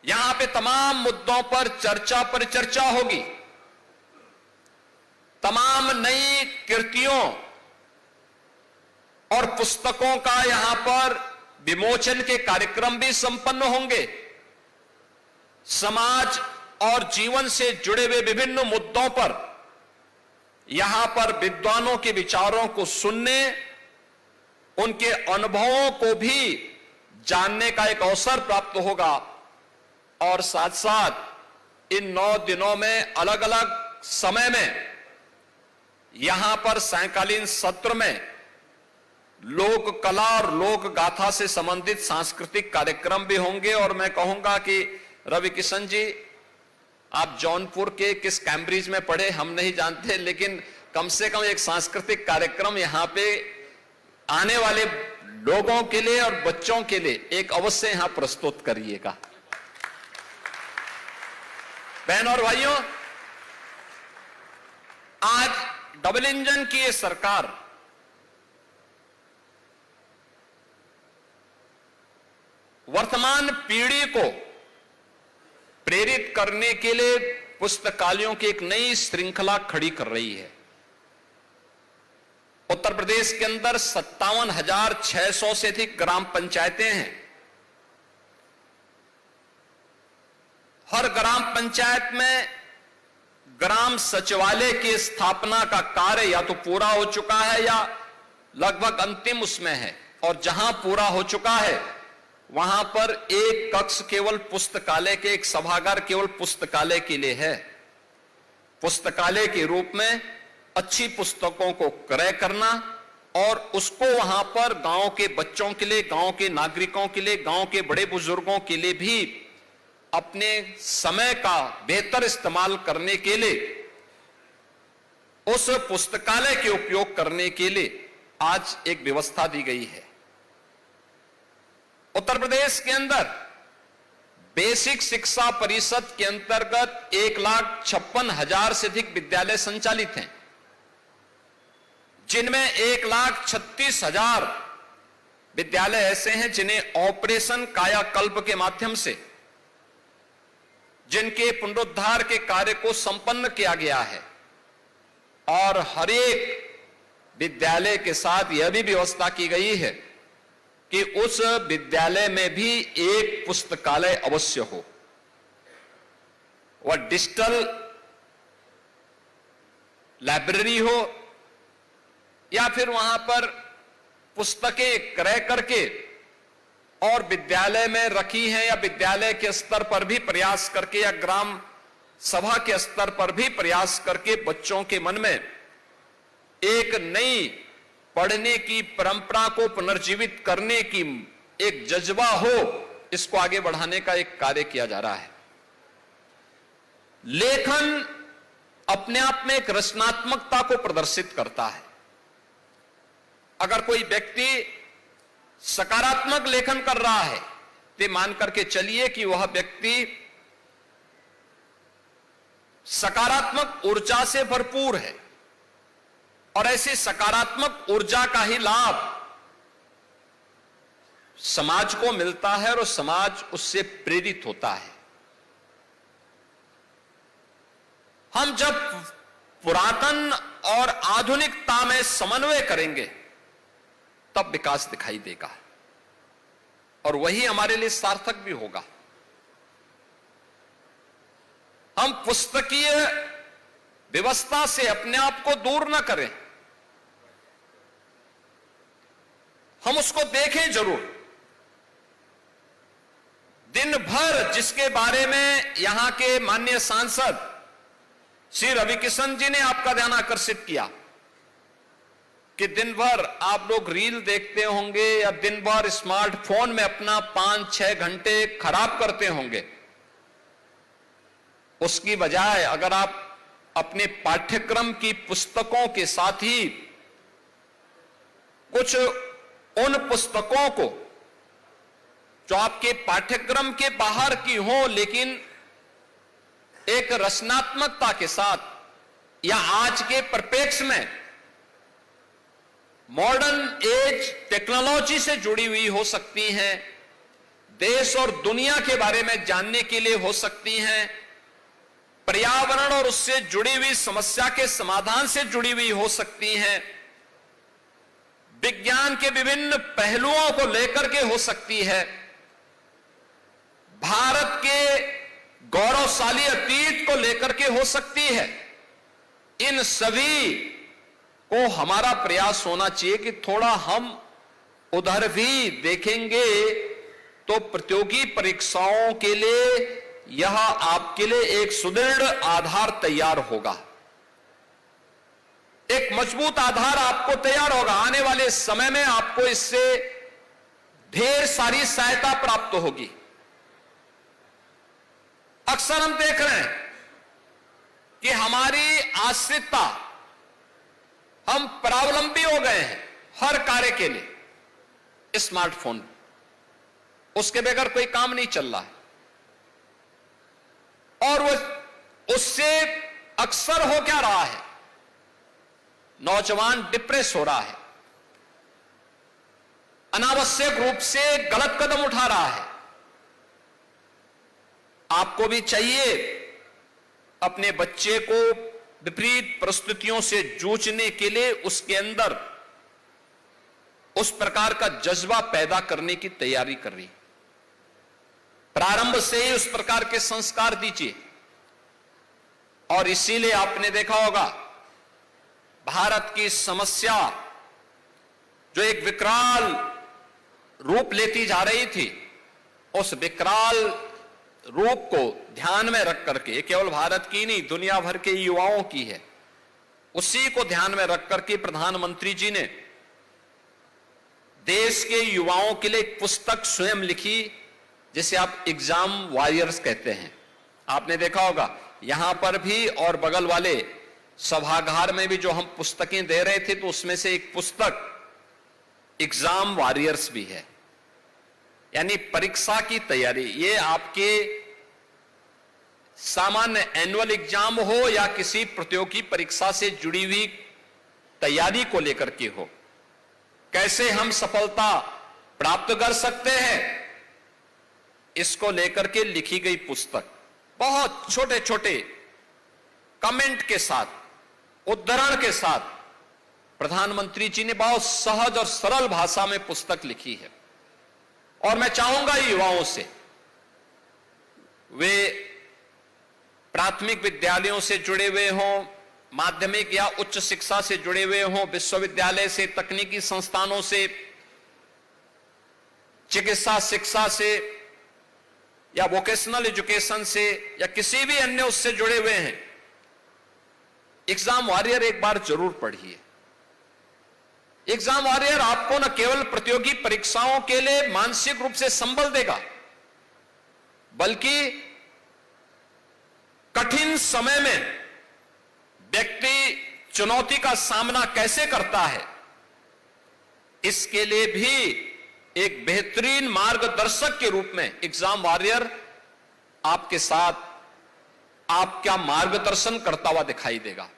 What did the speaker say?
यहां पे तमाम मुद्दों पर चर्चा होगी। तमाम नई कृतियों और पुस्तकों का यहां पर विमोचन के कार्यक्रम भी संपन्न होंगे। समाज और जीवन से जुड़े हुए विभिन्न मुद्दों पर यहां पर विद्वानों के विचारों को सुनने, उनके अनुभवों को भी जानने का एक अवसर प्राप्त होगा। और साथ साथ इन 9 दिनों में अलग अलग समय में यहां पर सायंकालीन सत्र में लोक कला और लोक गाथा से संबंधित सांस्कृतिक कार्यक्रम भी होंगे। और मैं कहूंगा कि रवि किशन जी, आप जौनपुर के किस कैम्ब्रिज में पढ़े हम नहीं जानते, लेकिन कम से कम एक सांस्कृतिक कार्यक्रम यहां पे आने वाले लोगों के लिए और बच्चों के लिए एक अवश्य यहां प्रस्तुत करिएगा। बहन और भाइयों, आज डबल इंजन की ये सरकार वर्तमान पीढ़ी को प्रेरित करने के लिए पुस्तकालयों की एक नई श्रृंखला खड़ी कर रही है। उत्तर प्रदेश के अंदर 57,600 से अधिक ग्राम पंचायतें हैं। हर ग्राम पंचायत में ग्राम सचिवालय की स्थापना का कार्य या तो पूरा हो चुका है या लगभग अंतिम उसमें है। और जहां पूरा हो चुका है वहां पर एक कक्ष केवल पुस्तकालय के, एक सभागार केवल पुस्तकालय के लिए है। पुस्तकालय के रूप में अच्छी पुस्तकों को क्रय करना और उसको वहां पर गांव के बच्चों के लिए, गांव के नागरिकों के लिए, गांव के बड़े बुजुर्गों के लिए भी अपने समय का बेहतर इस्तेमाल करने के लिए, उस पुस्तकालय के उपयोग करने के लिए आज एक व्यवस्था दी गई है। उत्तर प्रदेश के अंदर बेसिक शिक्षा परिषद के अंतर्गत 1,56,000 से अधिक विद्यालय संचालित हैं, जिनमें 1,36,000 विद्यालय ऐसे हैं जिन्हें ऑपरेशन कायाकल्प के माध्यम से, जिनके पुनरुद्धार के कार्य को संपन्न किया गया है। और हर एक विद्यालय के साथ यह भी व्यवस्था की गई है कि उस विद्यालय में भी एक पुस्तकालय अवश्य हो। वह डिजिटल लाइब्रेरी हो या फिर वहां पर पुस्तकें क्रय करके और विद्यालय में रखी हैं, या विद्यालय के स्तर पर भी प्रयास करके या ग्राम सभा के स्तर पर भी प्रयास करके बच्चों के मन में एक नई पढ़ने की परंपरा को पुनर्जीवित करने की एक जज्बा हो, इसको आगे बढ़ाने का एक कार्य किया जा रहा है। लेखन अपने आप में एक रचनात्मकता को प्रदर्शित करता है। अगर कोई व्यक्ति सकारात्मक लेखन कर रहा है तो मान करके चलिए कि वह व्यक्ति सकारात्मक ऊर्जा से भरपूर है, और ऐसी सकारात्मक ऊर्जा का ही लाभ समाज को मिलता है और समाज उससे प्रेरित होता है। हम जब पुरातन और आधुनिकता में समन्वय करेंगे तब विकास दिखाई देगा, और वही हमारे लिए सार्थक भी होगा। हम पुस्तकीय व्यवस्था से अपने आप को दूर न करें, हम उसको देखें जरूर। दिन भर जिसके बारे में यहां के माननीय सांसद श्री रवि किशन जी ने आपका ध्यान आकर्षित किया कि दिन भर आप लोग रील देखते होंगे या दिन भर स्मार्टफोन में अपना 5-6 घंटे खराब करते होंगे, उसकी बजाय अगर आप अपने पाठ्यक्रम की पुस्तकों के साथ ही कुछ उन पुस्तकों को जो आपके पाठ्यक्रम के बाहर की हो लेकिन एक रचनात्मकता के साथ या आज के परिप्रेक्ष्य में मॉडर्न एज टेक्नोलॉजी से जुड़ी हुई हो सकती हैं, देश और दुनिया के बारे में जानने के लिए हो सकती हैं, पर्यावरण और उससे जुड़ी हुई समस्या के समाधान से जुड़ी हुई हो सकती हैं, विज्ञान के विभिन्न पहलुओं को लेकर के हो सकती है, भारत के गौरवशाली अतीत को लेकर के हो सकती है। इन सभी को हमारा प्रयास होना चाहिए कि थोड़ा हम उधर भी देखेंगे तो प्रतियोगी परीक्षाओं के लिए यह आपके लिए एक सुदृढ़ आधार तैयार होगा, एक मजबूत आधार आपको तैयार होगा। आने वाले समय में आपको इससे ढेर सारी सहायता प्राप्त होगी। अक्सर हम देख रहे हैं कि हमारी आश्रितता, हम परावलंबी हो गए हैं हर कार्य के लिए स्मार्टफोन, उसके बगैर कोई काम नहीं चल रहा है। और वो उससे अक्सर हो क्या रहा है, नौजवान डिप्रेस हो रहा है, अनावश्यक रूप से गलत कदम उठा रहा है। आपको भी चाहिए अपने बच्चे को विपरीत परिस्थितियों से जूझने के लिए उसके अंदर उस प्रकार का जज्बा पैदा करने की तैयारी कर रही, प्रारंभ से ही उस प्रकार के संस्कार दीजिए। और इसीलिए आपने देखा होगा भारत की समस्या जो एक विकराल रूप लेती जा रही थी, उस विकराल रूप को ध्यान में रख करके, केवल भारत की नहीं दुनिया भर के युवाओं की है, उसी को ध्यान में रख करके प्रधानमंत्री जी ने देश के युवाओं के लिए एक पुस्तक स्वयं लिखी, जिसे आप एग्जाम वॉरियर्स कहते हैं। आपने देखा होगा यहां पर भी और बगल वाले सभागार में भी जो हम पुस्तकें दे रहे थे, तो उसमें से एक पुस्तक एग्जाम वॉरियर्स भी है, यानी परीक्षा की तैयारी। ये आपके सामान्य एनुअल एग्जाम हो या किसी प्रतियोगी परीक्षा से जुड़ी हुई तैयारी को लेकर के हो, कैसे हम सफलता प्राप्त कर सकते हैं, इसको लेकर के लिखी गई पुस्तक, बहुत छोटे छोटे कमेंट के साथ, उद्धरण के साथ प्रधानमंत्री जी ने बहुत सहज और सरल भाषा में पुस्तक लिखी है। और मैं चाहूंगा युवाओं से, वे प्राथमिक विद्यालयों से जुड़े हुए हों, माध्यमिक या उच्च शिक्षा से जुड़े हुए हों, विश्वविद्यालय से, तकनीकी संस्थानों से, चिकित्सा शिक्षा से या वोकेशनल एजुकेशन से या किसी भी अन्य उससे जुड़े हुए हैं, एग्जाम वॉरियर एक बार जरूर पढ़िए। एग्जाम वॉरियर आपको न केवल प्रतियोगी परीक्षाओं के लिए मानसिक रूप से संबल देगा, बल्कि कठिन समय में व्यक्ति चुनौती का सामना कैसे करता है, इसके लिए भी एक बेहतरीन मार्गदर्शक के रूप में एग्जाम वॉरियर आपके साथ आपका मार्गदर्शन करता हुआ दिखाई देगा।